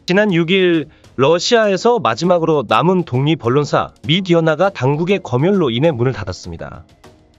지난 6일 러시아에서 마지막으로 남은 독립 언론사 미디어나가 당국의 검열로 인해 문을 닫았습니다.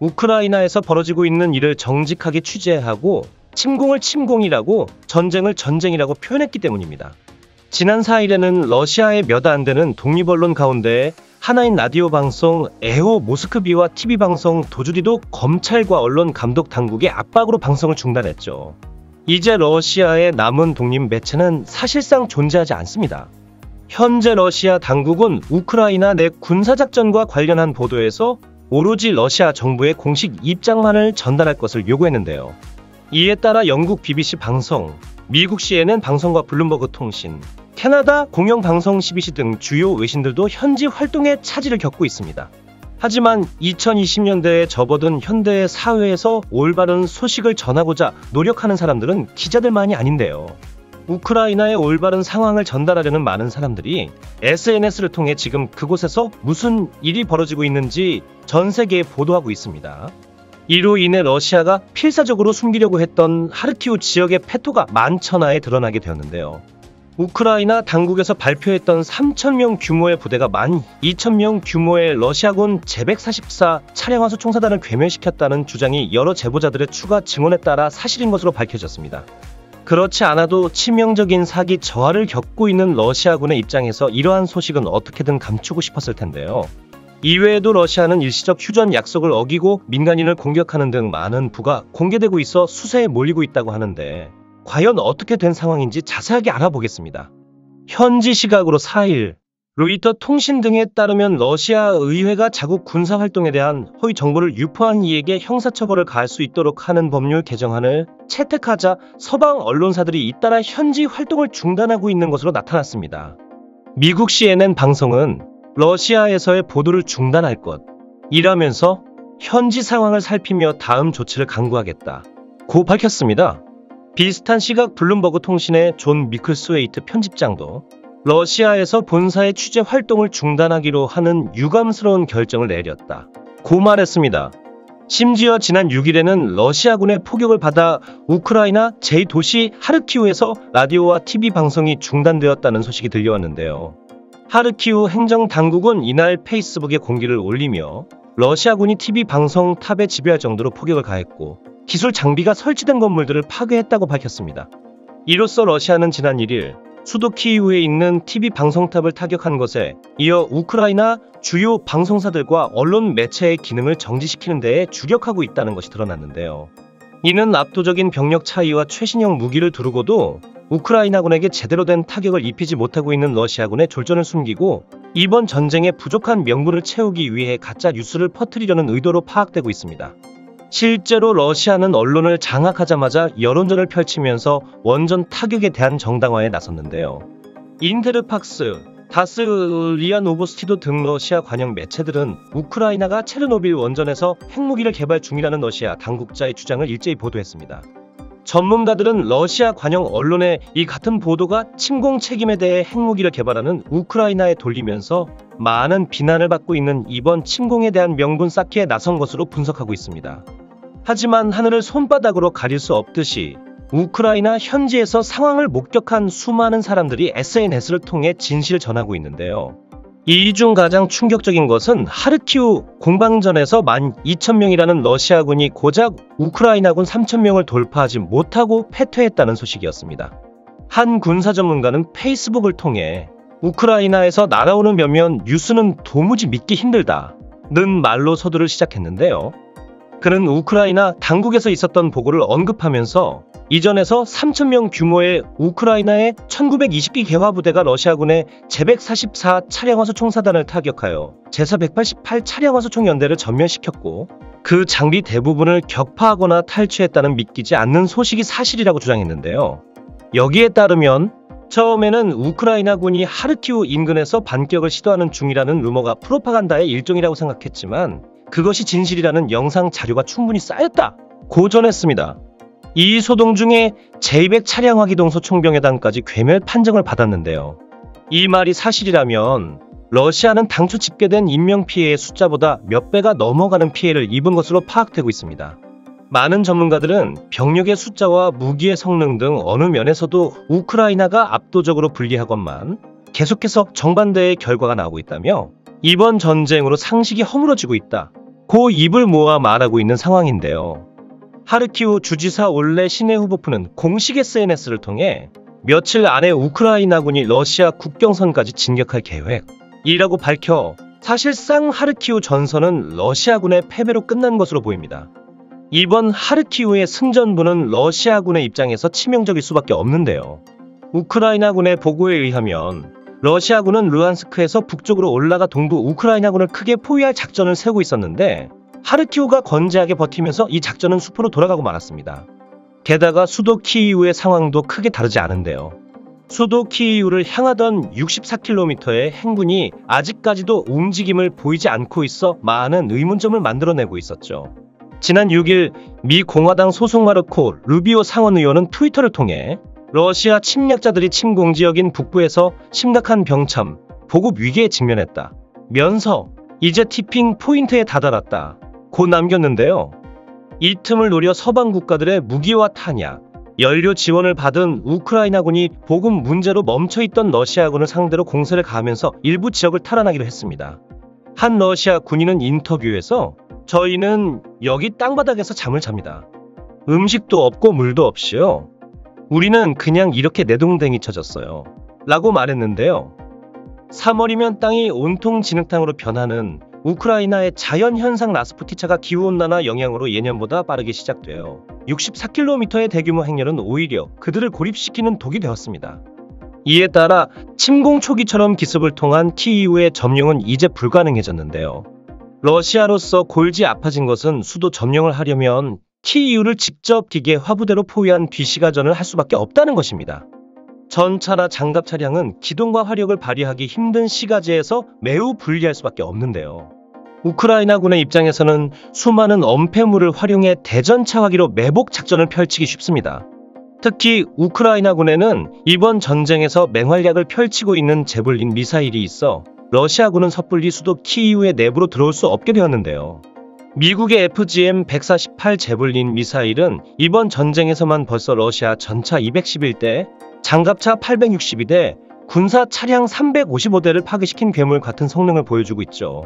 우크라이나에서 벌어지고 있는 일을 정직하게 취재하고 침공을 침공이라고, 전쟁을 전쟁이라고 표현했기 때문입니다. 지난 4일에는 러시아의 몇 안 되는 독립언론 가운데 하나인 라디오 방송 에호 모스크비와 TV 방송 도주리도 검찰과 언론 감독 당국의 압박으로 방송을 중단했죠. 이제 러시아의 남은 독립 매체는 사실상 존재하지 않습니다. 현재 러시아 당국은 우크라이나 내 군사작전과 관련한 보도에서 오로지 러시아 정부의 공식 입장만을 전달할 것을 요구했는데요. 이에 따라 영국 BBC 방송, 미국 CNN 방송과 블룸버그 통신, 캐나다 공영방송 CBC 등 주요 외신들도 현지 활동에 차질을 겪고 있습니다. 하지만 2020년대에 접어든 현대의 사회에서 올바른 소식을 전하고자 노력하는 사람들은 기자들만이 아닌데요. 우크라이나의 올바른 상황을 전달하려는 많은 사람들이 SNS를 통해 지금 그곳에서 무슨 일이 벌어지고 있는지 전 세계에 보도하고 있습니다. 이로 인해 러시아가 필사적으로 숨기려고 했던 하르키우 지역의 패토가 만천하에 드러나게 되었는데요. 우크라이나 당국에서 발표했던 3,000명 규모의 부대가 12,000명 규모의 러시아군 제144 차량화수 총사단을 괴멸시켰다는 주장이 여러 제보자들의 추가 증언에 따라 사실인 것으로 밝혀졌습니다. 그렇지 않아도 치명적인 사기 저하를 겪고 있는 러시아군의 입장에서 이러한 소식은 어떻게든 감추고 싶었을 텐데요. 이외에도 러시아는 일시적 휴전 약속을 어기고 민간인을 공격하는 등 많은 부가 공개되고 있어 수세에 몰리고 있다고 하는데, 과연 어떻게 된 상황인지 자세하게 알아보겠습니다. 현지 시각으로 4일 로이터 통신 등에 따르면 러시아 의회가 자국 군사활동에 대한 허위 정보를 유포한 이에게 형사처벌을 가할 수 있도록 하는 법률 개정안을 채택하자 서방 언론사들이 잇따라 현지 활동을 중단하고 있는 것으로 나타났습니다. 미국 CNN 방송은 러시아에서의 보도를 중단할 것이라면서 현지 상황을 살피며 다음 조치를 강구하겠다고 밝혔습니다. 비슷한 시각 블룸버그 통신의 존 미클스웨이트 편집장도 러시아에서 본사의 취재 활동을 중단하기로 하는 유감스러운 결정을 내렸다고 말했습니다. 심지어 지난 6일에는 러시아군의 포격을 받아 우크라이나 제2도시 하르키우에서 라디오와 TV 방송이 중단되었다는 소식이 들려왔는데요. 하르키우 행정당국은 이날 페이스북에 공기를 올리며 러시아군이 TV 방송 탑에 지배할 정도로 포격을 가했고 기술 장비가 설치된 건물들을 파괴했다고 밝혔습니다. 이로써 러시아는 지난 1일 수도 키이우에 있는 TV 방송탑을 타격한 것에 이어 우크라이나 주요 방송사들과 언론 매체의 기능을 정지시키는 데에 주력하고 있다는 것이 드러났는데요. 이는 압도적인 병력 차이와 최신형 무기를 두르고도 우크라이나군에게 제대로 된 타격을 입히지 못하고 있는 러시아군의 졸전을 숨기고 이번 전쟁에 부족한 명분을 채우기 위해 가짜 뉴스를 퍼뜨리려는 의도로 파악되고 있습니다. 실제로 러시아는 언론을 장악하자마자 여론전을 펼치면서 원전 타격에 대한 정당화에 나섰는데요. 인테르팍스, 다스 리아 노보스티도 등 러시아 관영 매체들은 우크라이나가 체르노빌 원전에서 핵무기를 개발 중이라는 러시아 당국자의 주장을 일제히 보도했습니다. 전문가들은 러시아 관영 언론의 이 같은 보도가 침공 책임에 대해 핵무기를 개발하는 우크라이나에 돌리면서 많은 비난을 받고 있는 이번 침공에 대한 명분 쌓기에 나선 것으로 분석하고 있습니다. 하지만 하늘을 손바닥으로 가릴 수 없듯이 우크라이나 현지에서 상황을 목격한 수많은 사람들이 SNS를 통해 진실을 전하고 있는데요. 이 중 가장 충격적인 것은 하르키우 공방전에서 12,000명이라는 러시아군이 고작 우크라이나군 3,000명을 돌파하지 못하고 패퇴했다는 소식이었습니다. 한 군사 전문가는 페이스북을 통해 우크라이나에서 날아오는 몇몇 뉴스는 도무지 믿기 힘들다는 말로 서두를 시작했는데요. 그는 우크라이나 당국에서 있었던 보고를 언급하면서 이전에서 3,000명 규모의 우크라이나의 1920기 개화부대가 러시아군의 제144 차량화수 총사단을 타격하여 제488 차량화수 총연대를 전멸시켰고 그 장비 대부분을 격파하거나 탈취했다는 믿기지 않는 소식이 사실이라고 주장했는데요. 여기에 따르면 처음에는 우크라이나군이 하르키우 인근에서 반격을 시도하는 중이라는 루머가 프로파간다의 일종이라고 생각했지만 그것이 진실이라는 영상 자료가 충분히 쌓였다고 전했습니다. 이 소동 중에 제200 차량화기동소 총병회단까지 괴멸 판정을 받았는데요. 이 말이 사실이라면 러시아는 당초 집계된 인명피해의 숫자보다 몇 배가 넘어가는 피해를 입은 것으로 파악되고 있습니다. 많은 전문가들은 병력의 숫자와 무기의 성능 등 어느 면에서도 우크라이나가 압도적으로 불리하건만 계속해서 정반대의 결과가 나오고 있다며 이번 전쟁으로 상식이 허물어지고 있다. 고 입을 모아 말하고 있는 상황인데요. 하르키우 주지사 올레 시네후보프는 공식 SNS를 통해 며칠 안에 우크라이나군이 러시아 국경선까지 진격할 계획이라고 밝혀 사실상 하르키우 전선은 러시아군의 패배로 끝난 것으로 보입니다. 이번 하르키우의 승전부는 러시아군의 입장에서 치명적일 수밖에 없는데요. 우크라이나군의 보고에 의하면 러시아군은 루안스크에서 북쪽으로 올라가 동부 우크라이나군을 크게 포위할 작전을 세우고 있었는데 하르키우가 건재하게 버티면서 이 작전은 수포로 돌아가고 말았습니다. 게다가 수도 키이우의 상황도 크게 다르지 않은데요. 수도 키이우를 향하던 64km의 행군이 아직까지도 움직임을 보이지 않고 있어 많은 의문점을 만들어내고 있었죠. 지난 6일 미 공화당 소속 마르코 루비오 상원의원은 트위터를 통해 러시아 침략자들이 침공 지역인 북부에서 심각한 병참, 보급 위기에 직면했다 면서 이제 티핑 포인트에 다다랐다 고 남겼는데요. 이 틈을 노려 서방 국가들의 무기와 탄약, 연료 지원을 받은 우크라이나군이 보급 문제로 멈춰있던 러시아군을 상대로 공세를 가하면서 일부 지역을 탈환하기로 했습니다. 한 러시아 군인은 인터뷰에서 저희는 여기 땅바닥에서 잠을 잡니다. 음식도 없고 물도 없이요. 우리는 그냥 이렇게 내동댕이 쳐졌어요. 라고 말했는데요. 3월이면 땅이 온통 진흙탕으로 변하는 우크라이나의 자연현상 라스푸티차가 기후온난화 영향으로 예년보다 빠르게 시작되어 64km의 대규모 행렬은 오히려 그들을 고립시키는 독이 되었습니다. 이에 따라 침공 초기처럼 기습을 통한 키이우의 점령은 이제 불가능해졌는데요. 러시아로서 골지 아파진 것은 수도 점령을 하려면 키이우를 직접 기계 화부대로 포위한 뒤시가전을 할 수밖에 없다는 것입니다. 전차나 장갑 차량은 기동과 화력을 발휘하기 힘든 시가지에서 매우 불리할 수밖에 없는데요. 우크라이나군의 입장에서는 수많은 엄폐물을 활용해 대전차화기로 매복 작전을 펼치기 쉽습니다. 특히 우크라이나군에는 이번 전쟁에서 맹활약을 펼치고 있는 제블린 미사일이 있어 러시아군은 섣불리 수도 키이우의 내부로 들어올 수 없게 되었는데요. 미국의 FGM-148 제블린 미사일은 이번 전쟁에서만 벌써 러시아 전차 211대, 장갑차 862대, 군사 차량 355대를 파괴시킨 괴물 같은 성능을 보여주고 있죠.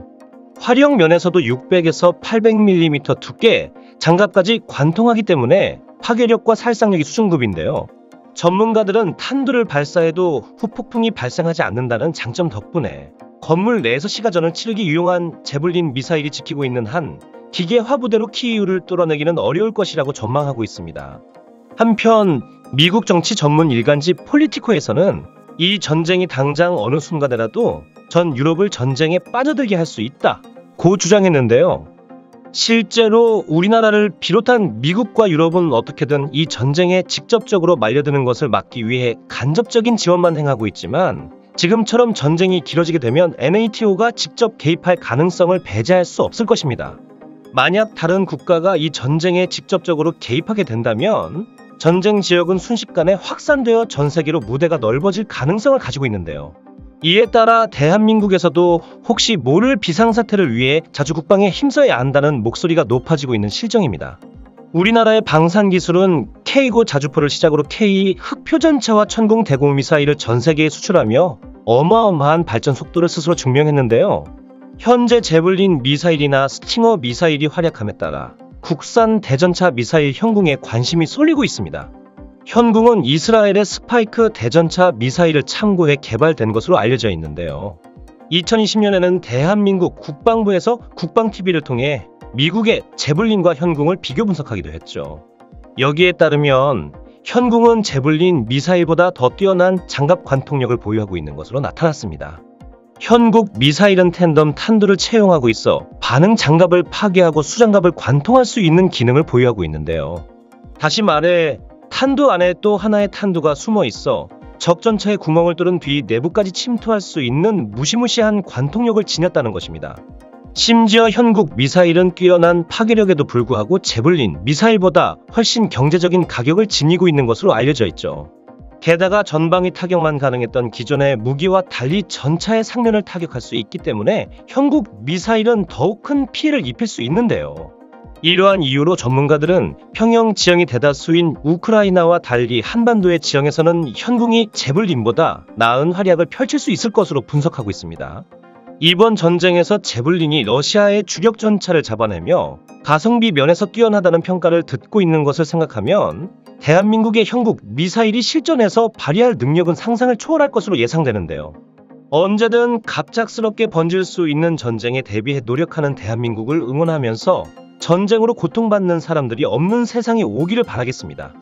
화력 면에서도 600에서 800mm 두께, 장갑까지 관통하기 때문에 파괴력과 살상력이 수준급인데요. 전문가들은 탄두를 발사해도 후폭풍이 발생하지 않는다는 장점 덕분에 건물 내에서 시가전을 치르기 유용한 제블린 미사일이 지키고 있는 한 기계 화부대로 키이우를 뚫어내기는 어려울 것이라고 전망하고 있습니다. 한편 미국 정치 전문 일간지 폴리티코에서는 이 전쟁이 당장 어느 순간에라도 전 유럽을 전쟁에 빠져들게 할 수 있다 고 주장했는데요. 실제로 우리나라를 비롯한 미국과 유럽은 어떻게든 이 전쟁에 직접적으로 말려드는 것을 막기 위해 간접적인 지원만 행하고 있지만 지금처럼 전쟁이 길어지게 되면 NATO가 직접 개입할 가능성을 배제할 수 없을 것입니다. 만약 다른 국가가 이 전쟁에 직접적으로 개입하게 된다면 전쟁 지역은 순식간에 확산되어 전 세계로 무대가 넓어질 가능성을 가지고 있는데요. 이에 따라 대한민국에서도 혹시 모를 비상사태를 위해 자주 국방에 힘써야 한다는 목소리가 높아지고 있는 실정입니다. 우리나라의 방산기술은 K9 자주포를 시작으로 K 흑표전차와 천공 대공 미사일을 전 세계에 수출하며 어마어마한 발전 속도를 스스로 증명했는데요. 현재 제블린 미사일이나 스팅어 미사일이 활약함에 따라 국산 대전차 미사일 현궁에 관심이 쏠리고 있습니다. 현궁은 이스라엘의 스파이크 대전차 미사일을 참고해 개발된 것으로 알려져 있는데요. 2020년에는 대한민국 국방부에서 국방TV를 통해 미국의 제블린과 현궁을 비교 분석하기도 했죠. 여기에 따르면 현궁은 제블린 미사일보다 더 뛰어난 장갑 관통력을 보유하고 있는 것으로 나타났습니다. 현국 미사일은 텐덤 탄두를 채용하고 있어 반응 장갑을 파괴하고 수장갑을 관통할 수 있는 기능을 보유하고 있는데요. 다시 말해 탄두 안에 또 하나의 탄두가 숨어 있어 적전차의 구멍을 뚫은 뒤 내부까지 침투할 수 있는 무시무시한 관통력을 지녔다는 것입니다. 심지어 현국 미사일은 뛰어난 파괴력에도 불구하고 제블린 미사일보다 훨씬 경제적인 가격을 지니고 있는 것으로 알려져 있죠. 게다가 전방위 타격만 가능했던 기존의 무기와 달리 전차의 상면을 타격할 수 있기 때문에 현국 미사일은 더욱 큰 피해를 입힐 수 있는데요. 이러한 이유로 전문가들은 평영 지형이 대다수인 우크라이나와 달리 한반도의 지형에서는 현궁이 제블린보다 나은 활약을 펼칠 수 있을 것으로 분석하고 있습니다. 이번 전쟁에서 제블린이 러시아의 주력 전차를 잡아내며 가성비 면에서 뛰어나다는 평가를 듣고 있는 것을 생각하면 대한민국의 현국 미사일이 실전에서 발휘할 능력은 상상을 초월할 것으로 예상되는데요. 언제든 갑작스럽게 번질 수 있는 전쟁에 대비해 노력하는 대한민국을 응원하면서 전쟁으로 고통받는 사람들이 없는 세상이 오기를 바라겠습니다.